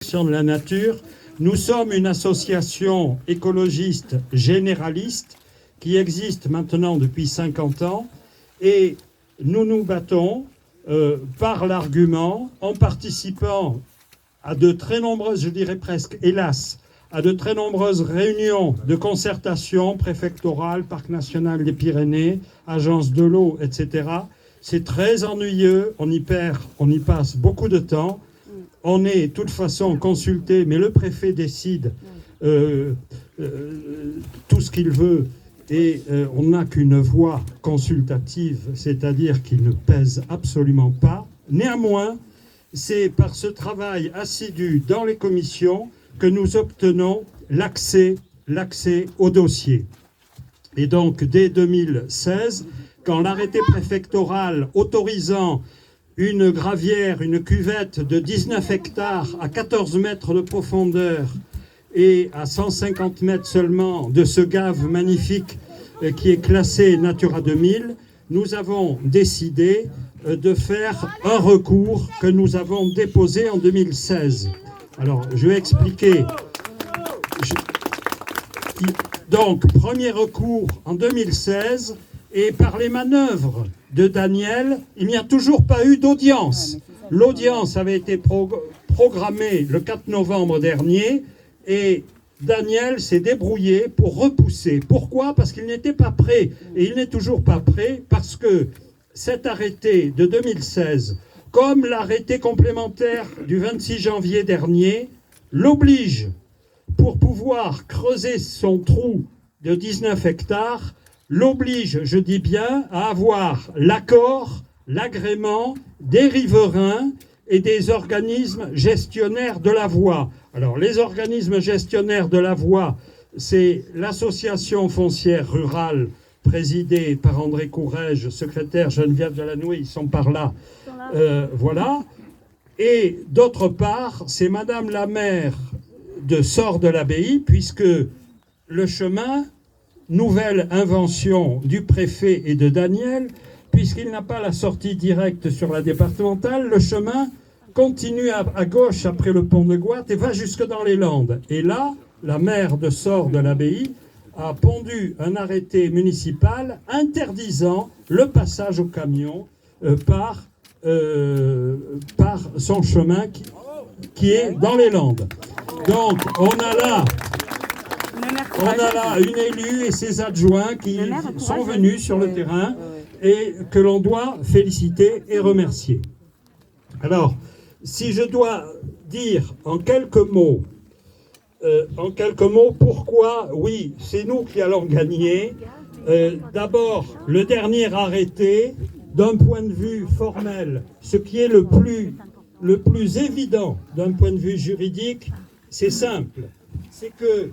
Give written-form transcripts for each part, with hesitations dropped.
de la nature. Nous sommes une association écologiste généraliste qui existe maintenant depuis 50 ans et nous nous battons par l'argument en participant à de très nombreuses, je dirais presque, hélas, à de très nombreuses réunions de concertation préfectorale, Parc national des Pyrénées, agence de l'eau, etc. C'est très ennuyeux, on y passe beaucoup de temps. On est de toute façon consulté, mais le préfet décide tout ce qu'il veut et on n'a qu'une voix consultative, c'est-à-dire qu'il ne pèse absolument pas. Néanmoins, c'est par ce travail assidu dans les commissions que nous obtenons l'accès au dossier. Et donc, dès 2016, quand l'arrêté préfectoral autorisant une gravière, une cuvette de 19 hectares à 14 mètres de profondeur et à 150 mètres seulement de ce gave magnifique qui est classé Natura 2000, nous avons décidé de faire un recours que nous avons déposé en 2016. Alors, je vais expliquer. Donc, premier recours en 2016, et par les manœuvres de Daniel, il n'y a toujours pas eu d'audience. L'audience avait été programmée le 4 novembre dernier, et Daniel s'est débrouillé pour repousser. Pourquoi ? Parce qu'il n'était pas prêt. Et il n'est toujours pas prêt parce que cet arrêté de 2016, comme l'arrêté complémentaire du 26 janvier dernier, l'oblige, pour pouvoir creuser son trou de 19 hectares, l'oblige, je dis bien, à avoir l'accord, l'agrément des riverains et des organismes gestionnaires de la voie. Alors, les organismes gestionnaires de la voie, c'est l'association foncière rurale présidée par André Courrèges, secrétaire Geneviève Delanoué, ils sont par là. Voilà. Et d'autre part, c'est Madame la maire de Sort de l'Abbaye, puisque le chemin, nouvelle invention du préfet et de Daniel, puisqu'il n'a pas la sortie directe sur la départementale, le chemin continue à gauche après le pont de Gouatte et va jusque dans les Landes. Et là, la maire de Sort de l'Abbaye a pondu un arrêté municipal interdisant le passage au camion par son chemin qui est dans les Landes. Donc, on a là une élue et ses adjoints qui sont venus sur le terrain et que l'on doit féliciter et remercier. Alors, si je dois dire en quelques mots pourquoi, oui, c'est nous qui allons gagner. D'abord, le dernier arrêté, d'un point de vue formel, ce qui est le plus évident d'un point de vue juridique, c'est simple. C'est que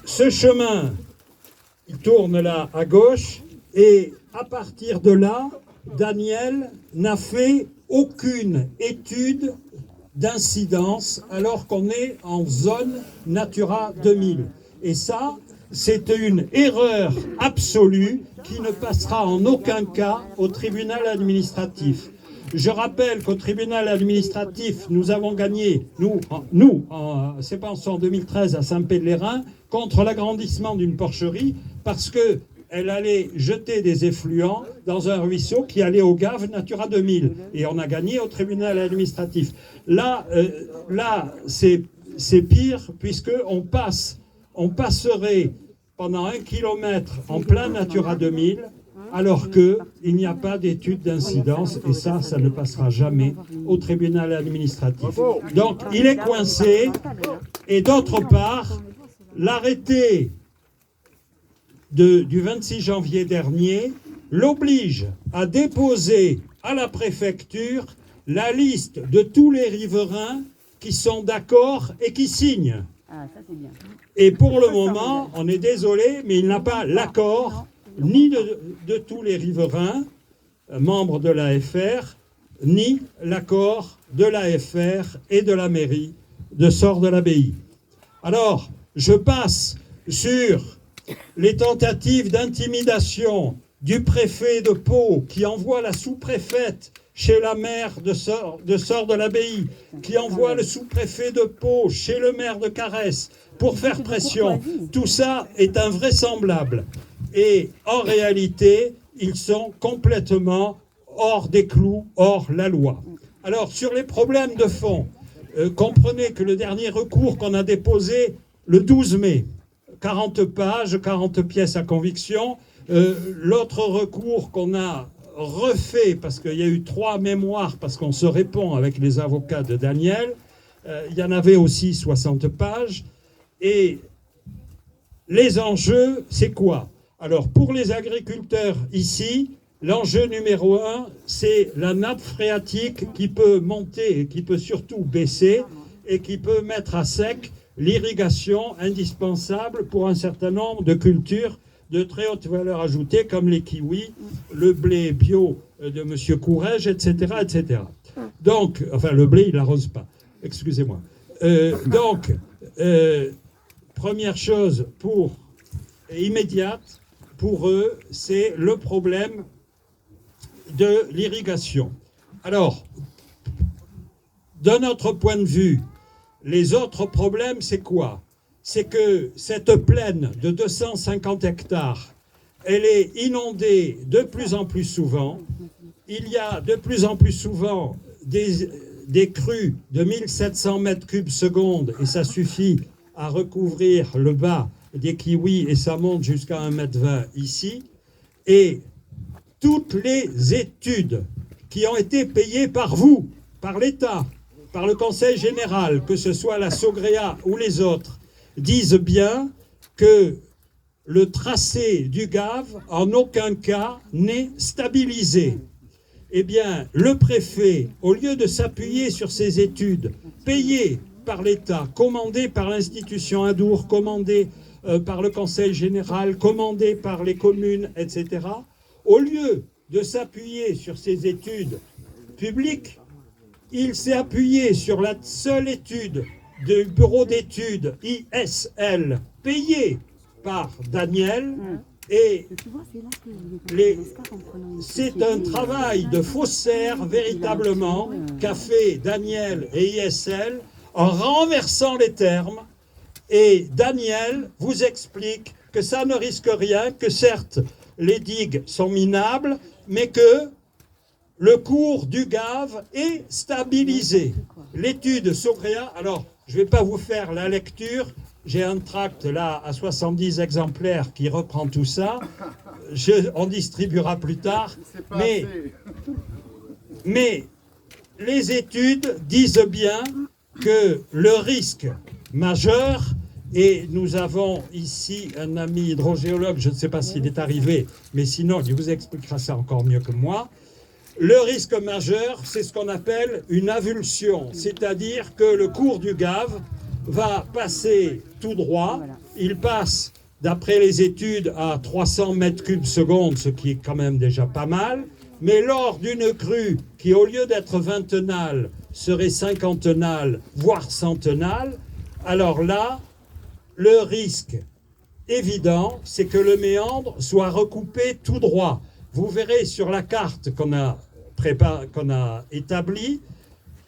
ce chemin, il tourne là à gauche et à partir de là, Daniel n'a fait aucune étude d'incidence alors qu'on est en zone Natura 2000. Et ça, c'est une erreur absolue qui ne passera en aucun cas au tribunal administratif. Je rappelle qu'au tribunal administratif, nous avons gagné, c'est pas en 2013 à Saint-Pé-de-Lérin, contre l'agrandissement d'une porcherie, parce qu'elle allait jeter des effluents dans un ruisseau qui allait au gave Natura 2000. Et on a gagné au tribunal administratif. Là, c'est pire, puisqu'on passerait pendant 1 kilomètre en plein Natura 2000, alors qu'il n'y a pas d'étude d'incidence, et ça ne passera jamais au tribunal administratif. Donc, il est coincé, et d'autre part, l'arrêté du 26 janvier dernier l'oblige à déposer à la préfecture la liste de tous les riverains qui sont d'accord et qui signent. Ah, ça c'est bien. Et pour le moment, on est désolé, mais il n'a pas l'accord ni de tous les riverains, membres de l'AFR, ni l'accord de l'AFR et de la mairie de Sort de l'Abbaye. Alors, je passe sur les tentatives d'intimidation du préfet de Pau qui envoie la sous-préfète chez la maire de Sort de l'Abbaye, qui envoie le sous-préfet de Pau chez le maire de Caresse pour faire pression. Tout ça est invraisemblable. Et en réalité, ils sont complètement hors des clous, hors la loi. Alors, sur les problèmes de fond, comprenez que le dernier recours qu'on a déposé le 12 mai, 40 pages, 40 pièces à conviction, l'autre recours qu'on a refait, parce qu'il y a eu 3 mémoires, parce qu'on se répond avec les avocats de Daniel, il y en avait aussi 60 pages, et les enjeux, c'est quoi? Alors, pour les agriculteurs ici, l'enjeu numéro 1, c'est la nappe phréatique qui peut monter et qui peut surtout baisser et qui peut mettre à sec l'irrigation indispensable pour un certain nombre de cultures de très haute valeur ajoutée comme les kiwis, le blé bio de M. Courrèges, etc., etc. Donc, enfin, le blé, il n'arrose pas, excusez-moi. Première chose immédiate pour eux, c'est le problème de l'irrigation. Alors, de notre point de vue, les autres problèmes, c'est quoi? C'est que cette plaine de 250 hectares, elle est inondée de plus en plus souvent. Il y a de plus en plus souvent des crues de 1700 mètres cubes seconde, et ça suffit à recouvrir le bas des kiwis, et ça monte jusqu'à 1,20 m ici. Et toutes les études qui ont été payées par vous, par l'État, par le Conseil général, que ce soit la Sogrea ou les autres, disent bien que le tracé du Gave, en aucun cas, n'est stabilisé. Eh bien, le préfet, au lieu de s'appuyer sur ces études payées par l'État, commandées par l'institution Adour, commandées par le Conseil général, commandées par les communes, etc., au lieu de s'appuyer sur ces études publiques, il s'est appuyé sur la seule étude du bureau d'études ISL payée par Daniel, et c'est un travail de faussaire véritablement qu'a fait Daniel et ISL en renversant les termes. Et Daniel vous explique que ça ne risque rien, que certes les digues sont minables, mais que le cours du Gave est stabilisé. L'étude Sogrea, alors je ne vais pas vous faire la lecture, j'ai un tract là à 70 exemplaires qui reprend tout ça, on distribuera plus tard, mais les études disent bien que le risque majeur, et nous avons ici un ami hydrogéologue, je ne sais pas s'il est arrivé, mais sinon il vous expliquera ça encore mieux que moi. Le risque majeur, c'est ce qu'on appelle une avulsion, c'est-à-dire que le cours du Gave va passer tout droit. Il passe, d'après les études, à 300 mètres cubes seconde, ce qui est quand même déjà pas mal. Mais lors d'une crue qui, au lieu d'être vingtenale, serait cinquantenale, voire centenale, alors là, le risque évident, c'est que le méandre soit recoupé tout droit. Vous verrez sur la carte qu'on a établie,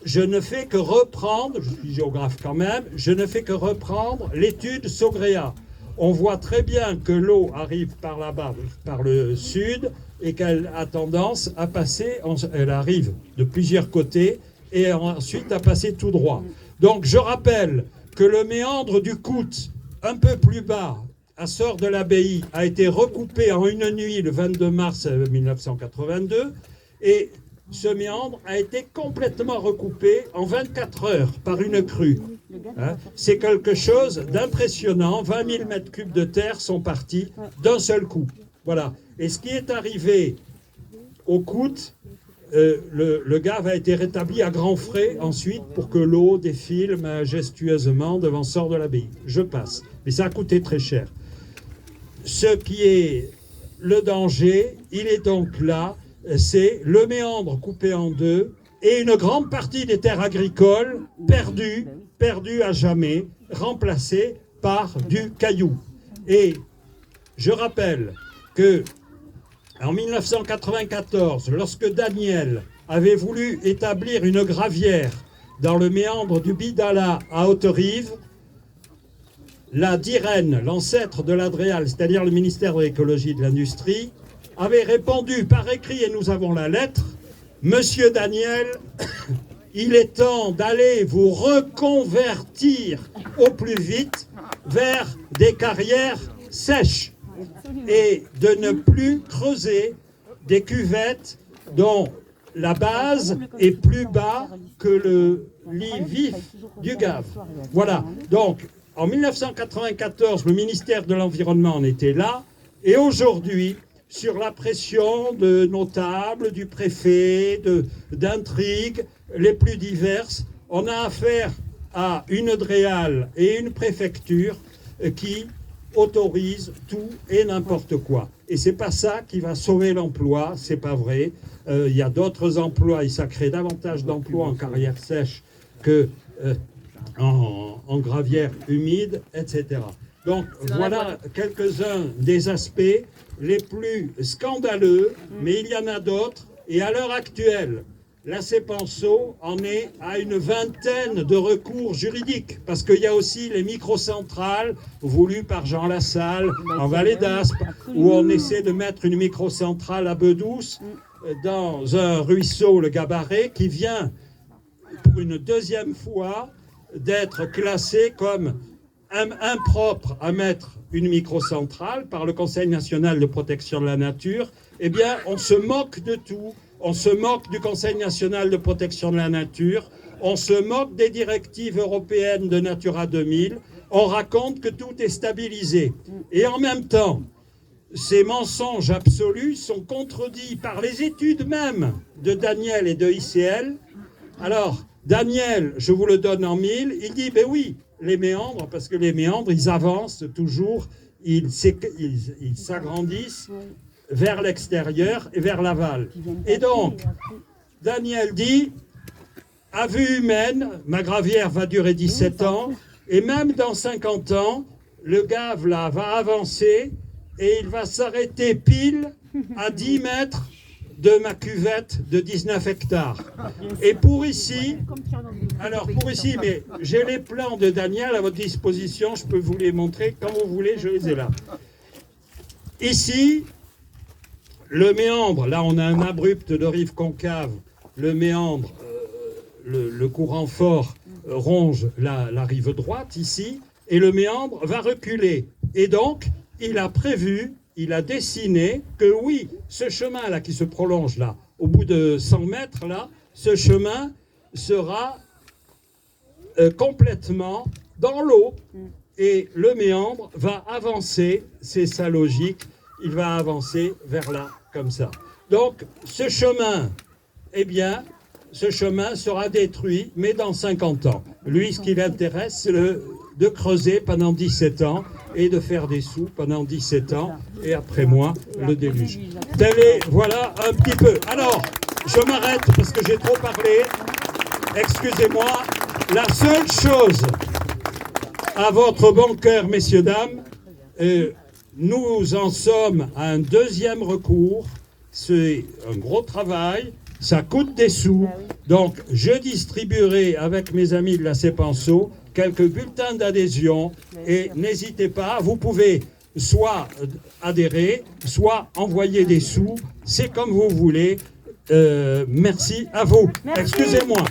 je ne fais que reprendre, je suis géographe quand même, je ne fais que reprendre l'étude Sogrea. On voit très bien que l'eau arrive par là-bas, par le sud, et qu'elle a tendance à passer, elle arrive de plusieurs côtés, et ensuite à passer tout droit. Donc je rappelle que le méandre du Cout, un peu plus bas, à Sort de l'Abbaye, a été recoupé en une nuit le 22 mars 1982, et ce méandre a été complètement recoupé en 24 heures par une crue. Hein, c'est quelque chose d'impressionnant. 20 000 mètres cubes de terre sont partis d'un seul coup. Voilà. Et ce qui est arrivé au Cout, le Gave a été rétabli à grands frais ensuite pour que l'eau défile majestueusement devant Sort de l'Abbaye. Je passe. Mais ça a coûté très cher. Ce qui est le danger, il est donc là, c'est le méandre coupé en deux et une grande partie des terres agricoles perdues à jamais, remplacées par du caillou. Et je rappelle que en 1994, lorsque Daniel avait voulu établir une gravière dans le méandre du Bidala à Haute-Rive. La DIREN, l'ancêtre de l'Adréal, c'est-à-dire le ministère de l'écologie et de l'industrie, avait répondu par écrit, et nous avons la lettre, « Monsieur Daniel, il est temps d'aller vous reconvertir au plus vite vers des carrières sèches et de ne plus creuser des cuvettes dont la base est plus bas que le lit vif du Gave. » Voilà, donc en 1994, le ministère de l'Environnement en était là, et aujourd'hui, sur la pression de notables, du préfet, d'intrigues les plus diverses, on a affaire à une DREAL et une préfecture qui autorisent tout et n'importe quoi. Et c'est pas ça qui va sauver l'emploi, c'est pas vrai. Il y a d'autres emplois et ça crée davantage d'emplois en carrière sèche que en gravière humide, etc. Donc voilà quelques-uns des aspects les plus scandaleux, mais il y en a d'autres. Et à l'heure actuelle, la CEPENSO en est à une vingtaine de recours juridiques, parce qu'il y a aussi les microcentrales voulues par Jean Lassalle en Vallée d'Aspe, où on essaie de mettre une microcentrale à Bedouce dans un ruisseau, le Gabaret, qui vient pour une deuxième fois d'être classé comme impropre à mettre une microcentrale par le Conseil national de protection de la nature. Eh bien, on se moque de tout. On se moque du Conseil national de protection de la nature. On se moque des directives européennes de Natura 2000. On raconte que tout est stabilisé. Et en même temps, ces mensonges absolus sont contredits par les études même de Daniel et de ICL. Alors, Daniel, je vous le donne en mille, il dit, ben oui, les méandres, parce que les méandres, ils avancent toujours, ils s'agrandissent vers l'extérieur et vers l'aval. Et donc, Daniel dit, à vue humaine, ma gravière va durer 17 ans, et même dans 50 ans, le Gave là va avancer, et il va s'arrêter pile à 10 mètres de ma cuvette de 19 hectares. Et pour ici, mais j'ai les plans de Daniel à votre disposition, je peux vous les montrer quand vous voulez, je les ai là. Ici, le méandre, là on a un abrupt de rive concave, le méandre, le courant fort ronge la rive droite ici, et le méandre va reculer. Et donc, il a prévu, il a dessiné que oui, ce chemin-là qui se prolonge là, au bout de 100 mètres là, ce chemin sera complètement dans l'eau. Et le méandre va avancer, c'est sa logique, il va avancer vers là, comme ça. Donc, ce chemin, eh bien, ce chemin sera détruit, mais dans 50 ans. Lui, ce qui l'intéresse, c'est de creuser pendant 17 ans et de faire des sous pendant 17 ans, et après moi, le déluge. Voilà un petit peu. Alors, je m'arrête parce que j'ai trop parlé. Excusez-moi. La seule chose, à votre bon cœur, messieurs, dames, nous en sommes à un deuxième recours. C'est un gros travail, ça coûte des sous. Donc, je distribuerai avec mes amis de la CEPENSO quelques bulletins d'adhésion et n'hésitez pas, vous pouvez soit adhérer, soit envoyer des sous, c'est comme vous voulez. Merci à vous. Excusez-moi.